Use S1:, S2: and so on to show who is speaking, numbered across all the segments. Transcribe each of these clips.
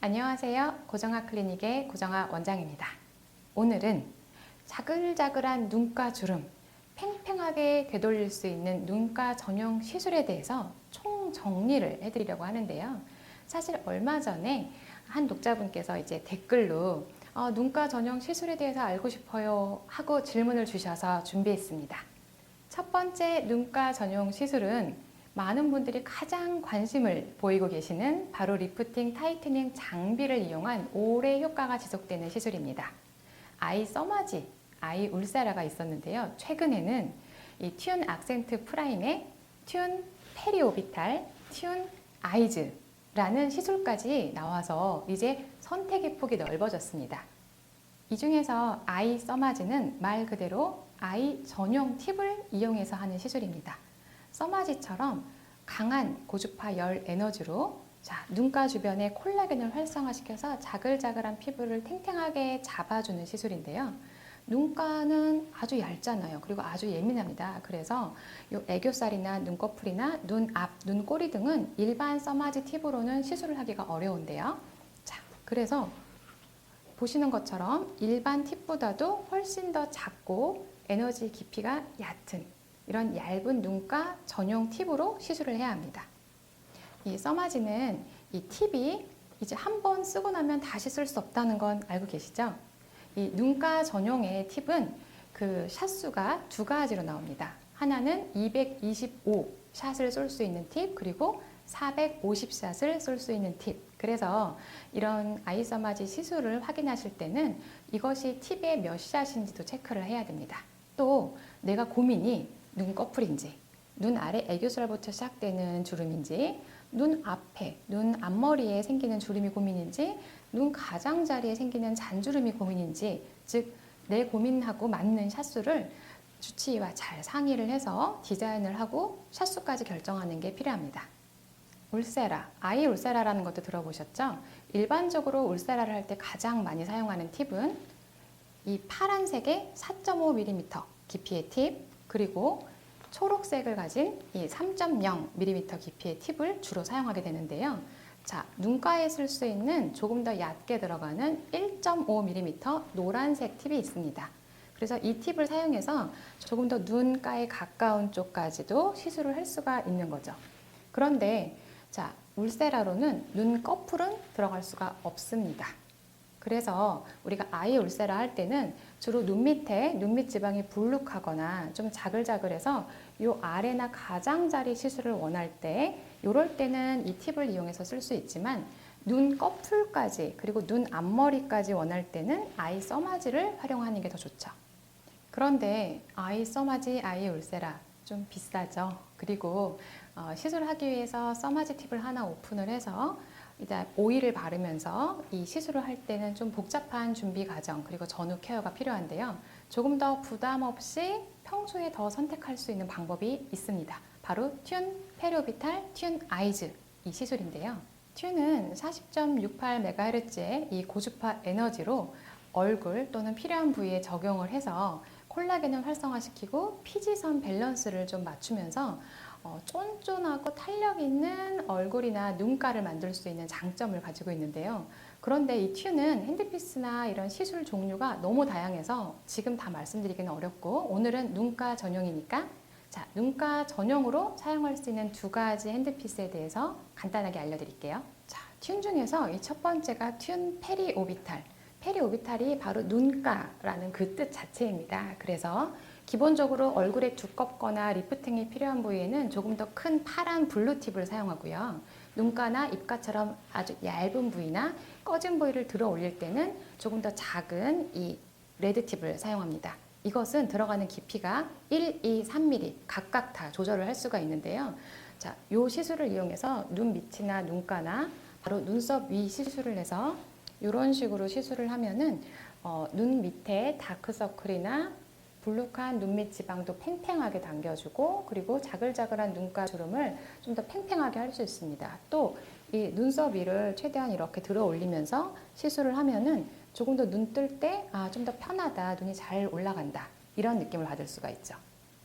S1: 안녕하세요. 고정아 클리닉의 고정아 원장입니다. 오늘은 자글자글한 눈가 주름, 팽팽하게 되돌릴 수 있는 눈가 전용 시술에 대해서 총정리를 해드리려고 하는데요. 사실 얼마 전에 한 독자분께서 이제 댓글로 눈가 전용 시술에 대해서 알고 싶어요 하고 질문을 주셔서 준비했습니다. 첫 번째 눈가 전용 시술은 많은 분들이 가장 관심을 보이고 계시는 바로 리프팅 타이트닝 장비를 이용한 오래 효과가 지속되는 시술입니다. 아이 써마지, 아이 울세라가 있었는데요. 최근에는 이 튠 악센트 프라임의 튠 페리오비탈, 튠 아이즈라는 시술까지 나와서 이제 선택의 폭이 넓어졌습니다. 이 중에서 아이 써마지는 말 그대로 아이 전용 팁을 이용해서 하는 시술입니다. 써마지처럼 강한 고주파 열 에너지로 눈가 주변에 콜라겐을 활성화시켜서 자글자글한 피부를 탱탱하게 잡아주는 시술인데요. 눈가는 아주 얇잖아요. 그리고 아주 예민합니다. 그래서 이 애교살이나 눈꺼풀이나 눈 앞, 눈꼬리 등은 일반 써마지 팁으로는 시술을 하기가 어려운데요. 그래서 보시는 것처럼 일반 팁보다도 훨씬 더 작고 에너지 깊이가 얕은 이런 얇은 눈가 전용 팁으로 시술을 해야 합니다. 이 써마지는 이 팁이 이제 한 번 쓰고 나면 다시 쓸 수 없다는 건 알고 계시죠? 이 눈가 전용의 팁은 그 샷수가 두 가지로 나옵니다. 하나는 225 샷을 쏠 수 있는 팁, 그리고 450 샷을 쏠 수 있는 팁. 그래서 이런 아이 써마지 시술을 확인하실 때는 이것이 팁의 몇 샷인지도 체크를 해야 됩니다. 또 내가 고민이 눈꺼풀인지, 눈 아래 애교살부터 시작되는 주름인지, 눈 앞에, 눈 앞머리에 생기는 주름이 고민인지, 눈 가장자리에 생기는 잔주름이 고민인지, 즉 내 고민하고 맞는 샷수를 주치의와 잘 상의를 해서 디자인을 하고 샷수까지 결정하는 게 필요합니다. 울세라, 아이 울세라라는 것도 들어보셨죠? 일반적으로 울세라를 할 때 가장 많이 사용하는 팁은 이 파란색의 4.5mm 깊이의 팁, 그리고 초록색을 가진 이 3.0mm 깊이의 팁을 주로 사용하게 되는데요. 눈가에 쓸 수 있는 조금 더 얕게 들어가는 1.5mm 노란색 팁이 있습니다. 그래서 이 팁을 사용해서 조금 더 눈가에 가까운 쪽까지도 시술을 할 수가 있는 거죠. 그런데 울세라로는 눈꺼풀은 들어갈 수가 없습니다. 그래서 우리가 아이 울세라 할 때는 주로 눈 밑에 눈밑 지방이 불룩하거나 좀 자글자글해서 이 아래나 가장자리 시술을 원할 때 이럴 때는 이 팁을 이용해서 쓸 수 있지만 눈꺼풀까지 그리고 눈 앞머리까지 원할 때는 아이 써마지를 활용하는 게 더 좋죠. 그런데 아이 써마지, 아이 울세라 좀 비싸죠. 그리고 시술하기 위해서 써마지 팁을 하나 오픈을 해서 이제 오일을 바르면서 이 시술을 할 때는 좀 복잡한 준비 과정 그리고 전후 케어가 필요한데요. 조금 더 부담 없이 평소에 더 선택할 수 있는 방법이 있습니다. 바로 튠 페리오비탈 튠 아이즈 이 시술인데요. 튠은 40.68MHz의 이 고주파 에너지로 얼굴 또는 필요한 부위에 적용을 해서 콜라겐을 활성화시키고 피지선 밸런스를 좀 맞추면서 쫀쫀하고 탄력 있는 얼굴이나 눈가를 만들 수 있는 장점을 가지고 있는데요. 그런데 이 튠은 핸드피스나 이런 시술 종류가 너무 다양해서 지금 다 말씀드리기는 어렵고 오늘은 눈가 전용이니까 눈가 전용으로 사용할 수 있는 두 가지 핸드피스에 대해서 간단하게 알려드릴게요. 튠 중에서 이 첫 번째가 튠 페리오비탈. 페리오비탈이 바로 눈가라는 그 뜻 자체입니다. 그래서 기본적으로 얼굴에 두껍거나 리프팅이 필요한 부위에는 조금 더 큰 파란 블루 팁을 사용하고요. 눈가나 입가처럼 아주 얇은 부위나 꺼진 부위를 들어 올릴 때는 조금 더 작은 이 레드 팁을 사용합니다. 이것은 들어가는 깊이가 1, 2, 3mm 각각 다 조절을 할 수가 있는데요. 이 시술을 이용해서 눈 밑이나 눈가나 바로 눈썹 위 시술을 해서 이런 식으로 시술을 하면은 눈 밑에 다크서클이나 불룩한 눈밑 지방도 팽팽하게 당겨주고 그리고 자글자글한 눈가 주름을 좀 더 팽팽하게 할 수 있습니다. 또 이 눈썹 위를 최대한 이렇게 들어 올리면서 시술을 하면은 조금 더 눈 뜰 때 좀 더 편하다, 눈이 잘 올라간다 이런 느낌을 받을 수가 있죠.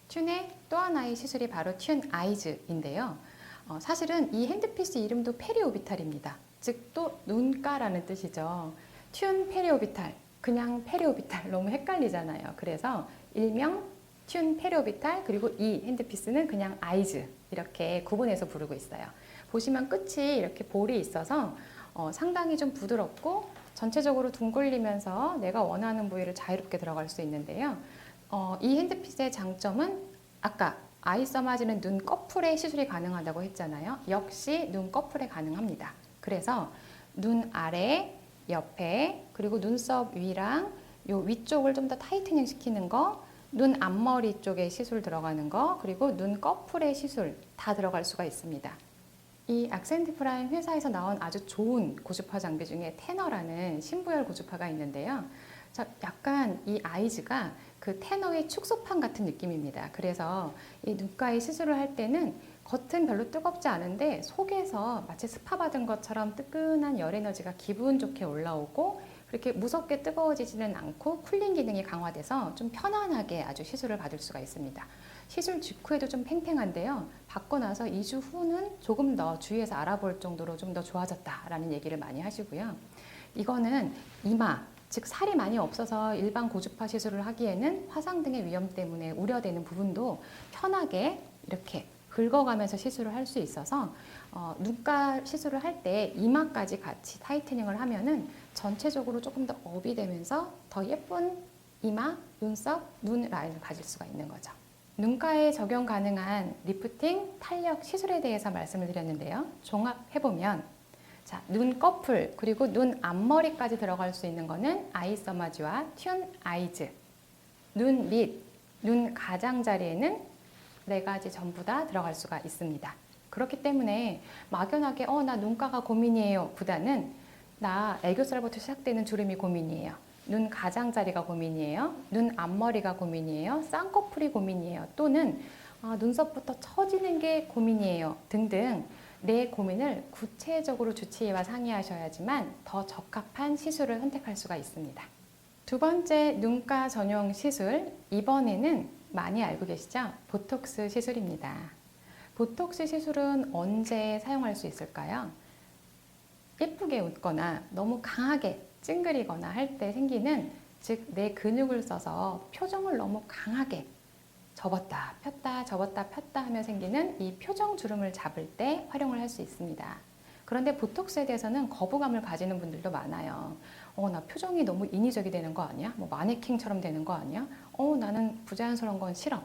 S1: 튠의 또 하나의 시술이 바로 튠 아이즈인데요. 사실은 이 핸드피스 이름도 페리오비탈입니다. 즉 또 눈가라는 뜻이죠. 튠 페리오비탈, 그냥 페리오비탈 너무 헷갈리잖아요. 그래서 일명 튠 페리오비탈, 그리고 이 핸드피스는 그냥 아이즈, 이렇게 구분해서 부르고 있어요. 보시면 끝이 이렇게 볼이 있어서 상당히 좀 부드럽고 전체적으로 둥글리면서 내가 원하는 부위를 자유롭게 들어갈 수 있는데요. 이 핸드핏의 장점은 아까 아이서마지는 눈꺼풀에 시술이 가능하다고 했잖아요. 역시 눈꺼풀에 가능합니다. 그래서 눈 아래, 옆에, 그리고 눈썹 위랑 요 위쪽을 좀 더 타이트닝 시키는 거, 눈 앞머리 쪽에 시술 들어가는 거, 그리고 눈꺼풀에 시술 다 들어갈 수가 있습니다. 이 악센트 프라임 회사에서 나온 아주 좋은 고주파 장비 중에 테너라는 신부열 고주파가 있는데요. 약간 이 아이즈가 그 테너의 축소판 같은 느낌입니다. 그래서 이 눈가에 시술을 할 때는 겉은 별로 뜨겁지 않은데 속에서 마치 스파 받은 것처럼 뜨끈한 열 에너지가 기분 좋게 올라오고, 그렇게 무섭게 뜨거워지지는 않고 쿨링 기능이 강화돼서 좀 편안하게 아주 시술을 받을 수가 있습니다. 시술 직후에도 좀 팽팽한데요. 받고 나서 2주 후는 조금 더 주위에서 알아볼 정도로 좀 더 좋아졌다라는 얘기를 많이 하시고요. 이거는 이마, 즉 살이 많이 없어서 일반 고주파 시술을 하기에는 화상 등의 위험 때문에 우려되는 부분도 편하게 이렇게 긁어가면서 시술을 할 수 있어서 눈가 시술을 할 때 이마까지 같이 타이트닝을 하면은 전체적으로 조금 더 업이 되면서 더 예쁜 이마, 눈썹, 눈 라인을 가질 수가 있는 거죠. 눈가에 적용 가능한 리프팅, 탄력 시술에 대해서 말씀을 드렸는데요. 종합해보면 자, 눈꺼풀 그리고 눈 앞머리까지 들어갈 수 있는 거는 아이서마지와 튠 아이즈, 눈 밑, 눈 가장자리에는 4가지 전부 다 들어갈 수가 있습니다. 그렇기 때문에 막연하게 나 눈가가 고민이에요 보다는 나 애교살부터 시작되는 주름이 고민이에요, 눈 가장자리가 고민이에요, 눈 앞머리가 고민이에요, 쌍꺼풀이 고민이에요, 또는 눈썹부터 처지는 게 고민이에요 등등 내 고민을 구체적으로 주치의와 상의하셔야지만 더 적합한 시술을 선택할 수가 있습니다. 두 번째 눈가 전용 시술, 이번에는 많이 알고 계시죠? 보톡스 시술입니다. 보톡스 시술은 언제 사용할 수 있을까요? 예쁘게 웃거나 너무 강하게 찡그리거나 할 때 생기는, 즉 내 근육을 써서 표정을 너무 강하게 접었다 폈다 접었다 폈다 하며 생기는 이 표정 주름을 잡을 때 활용을 할 수 있습니다. 그런데 보톡스에 대해서는 거부감을 가지는 분들도 많아요. 나 표정이 너무 인위적이 되는 거 아니야? 뭐 마네킹처럼 되는 거 아니야? 나는 부자연스러운 건 싫어.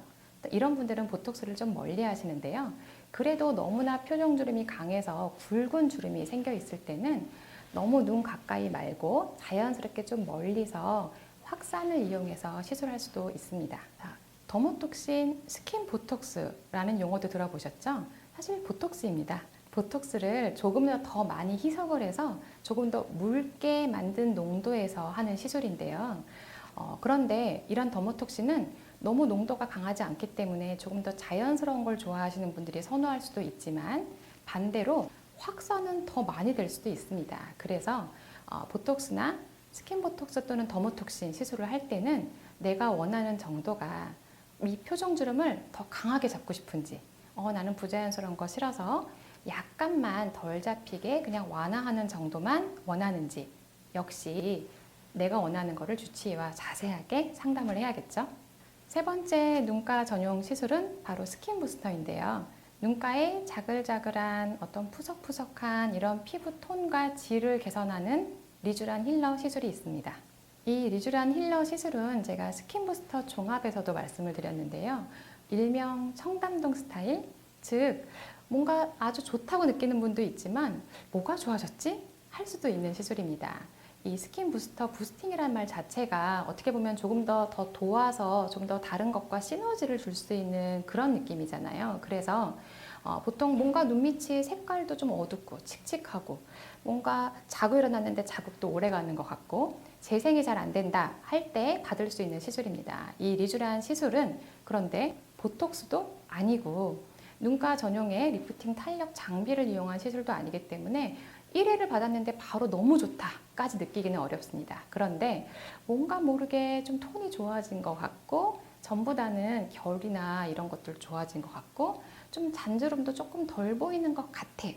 S1: 이런 분들은 보톡스를 좀 멀리 하시는데요. 그래도 너무나 표정 주름이 강해서 굵은 주름이 생겨 있을 때는 너무 눈 가까이 말고 자연스럽게 좀 멀리서 확산을 이용해서 시술할 수도 있습니다. 더모톡신, 스킨 보톡스라는 용어도 들어보셨죠? 사실 보톡스입니다. 보톡스를 조금 더 많이 희석을 해서 조금 더 묽게 만든 농도에서 하는 시술인데요. 그런데 이런 더모톡신은 너무 농도가 강하지 않기 때문에 조금 더 자연스러운 걸 좋아하시는 분들이 선호할 수도 있지만, 반대로 확산은 더 많이 될 수도 있습니다. 그래서 보톡스나 스킨 보톡스 또는 더모톡신 시술을 할 때는 내가 원하는 정도가, 이 표정 주름을 더 강하게 잡고 싶은지, 나는 부자연스러운 거 싫어서 약간만 덜 잡히게 그냥 완화하는 정도만 원하는지, 역시 내가 원하는 거를 주치의와 자세하게 상담을 해야겠죠. 세 번째 눈가 전용 시술은 바로 스킨 부스터인데요. 눈가에 자글자글한 어떤 푸석푸석한 이런 피부 톤과 질을 개선하는 리쥬란 힐러 시술이 있습니다. 이 리쥬란 힐러 시술은 제가 스킨 부스터 종합에서도 말씀을 드렸는데요. 일명 청담동 스타일, 즉 뭔가 아주 좋다고 느끼는 분도 있지만 뭐가 좋아졌지? 할 수도 있는 시술입니다. 이 스킨 부스터, 부스팅이라는 말 자체가 어떻게 보면 조금 더 도와서 좀 더 다른 것과 시너지를 줄 수 있는 그런 느낌이잖아요. 그래서 보통 뭔가 눈밑이 색깔도 좀 어둡고 칙칙하고, 뭔가 자고 일어났는데 자국도 오래 가는 것 같고 재생이 잘 안 된다 할 때 받을 수 있는 시술입니다. 이 리쥬란 시술은 그런데 보톡스도 아니고 눈가 전용의 리프팅 탄력 장비를 이용한 시술도 아니기 때문에 1회를 받았는데 바로 너무 좋다까지 느끼기는 어렵습니다. 그런데 뭔가 모르게 좀 톤이 좋아진 것 같고, 전보다는 결이나 이런 것들 좋아진 것 같고, 좀 잔주름도 조금 덜 보이는 것 같아.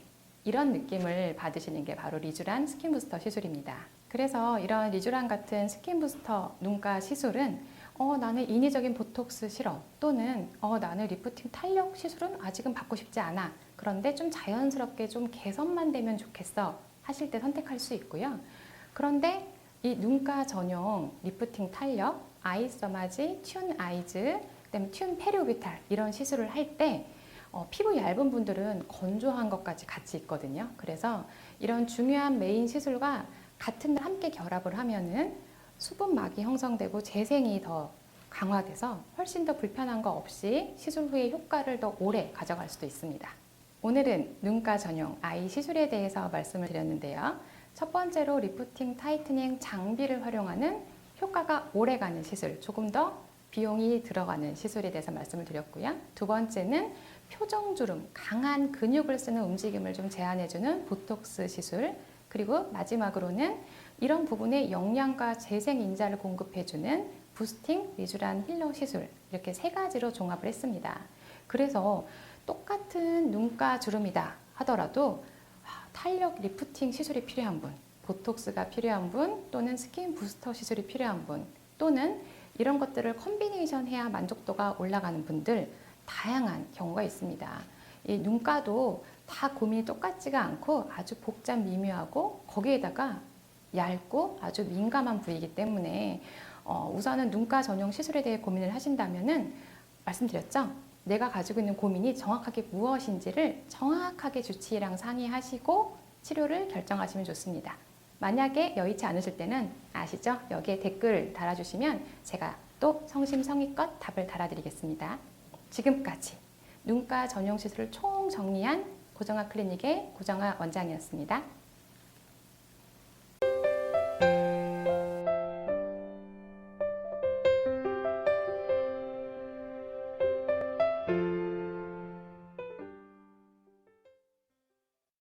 S1: 이런 느낌을 받으시는 게 바로 리쥬란 스킨 부스터 시술입니다. 그래서 이런 리쥬란 같은 스킨 부스터 눈가 시술은 나는 인위적인 보톡스 싫어, 또는 나는 리프팅 탄력 시술은 아직은 받고 싶지 않아, 그런데 좀 자연스럽게 좀 개선만 되면 좋겠어 하실 때 선택할 수 있고요. 그런데 이 눈가 전용 리프팅 탄력, 아이서마지, 튠 아이즈, 그다음에 튠 페리오비탈 이런 시술을 할 때 피부 얇은 분들은 건조한 것까지 같이 있거든요. 그래서 이런 중요한 메인 시술과 같은 날 함께 결합을 하면은 수분막이 형성되고 재생이 더 강화돼서 훨씬 더 불편한 거 없이 시술 후에 효과를 더 오래 가져갈 수도 있습니다. 오늘은 눈가 전용 아이 시술에 대해서 말씀을 드렸는데요. 첫 번째로 리프팅 타이트닝 장비를 활용하는 효과가 오래가는 시술, 조금 더 비용이 들어가는 시술에 대해서 말씀을 드렸고요. 두 번째는 표정주름, 강한 근육을 쓰는 움직임을 좀 제한해주는 보톡스 시술, 그리고 마지막으로는 이런 부분에 영양과 재생 인자를 공급해주는 부스팅 리쥬란 힐러 시술, 이렇게 세 가지로 종합을 했습니다. 그래서 똑같은 눈가 주름이다 하더라도 탄력 리프팅 시술이 필요한 분, 보톡스가 필요한 분, 또는 스킨 부스터 시술이 필요한 분, 또는 이런 것들을 컨비네이션 해야 만족도가 올라가는 분들, 다양한 경우가 있습니다. 이 눈가도 다 고민이 똑같지가 않고 아주 복잡 미묘하고 거기에다가 얇고 아주 민감한 부위이기 때문에 우선은 눈가 전용 시술에 대해 고민을 하신다면은 말씀드렸죠? 내가 가지고 있는 고민이 정확하게 무엇인지를 정확하게 주치의랑 상의하시고 치료를 결정하시면 좋습니다. 만약에 여의치 않으실 때는 아시죠? 여기에 댓글 달아주시면 제가 또 성심성의껏 답을 달아드리겠습니다. 지금까지 눈가 전용 시술을 총 정리한 고정아 클리닉의 고정아 원장이었습니다.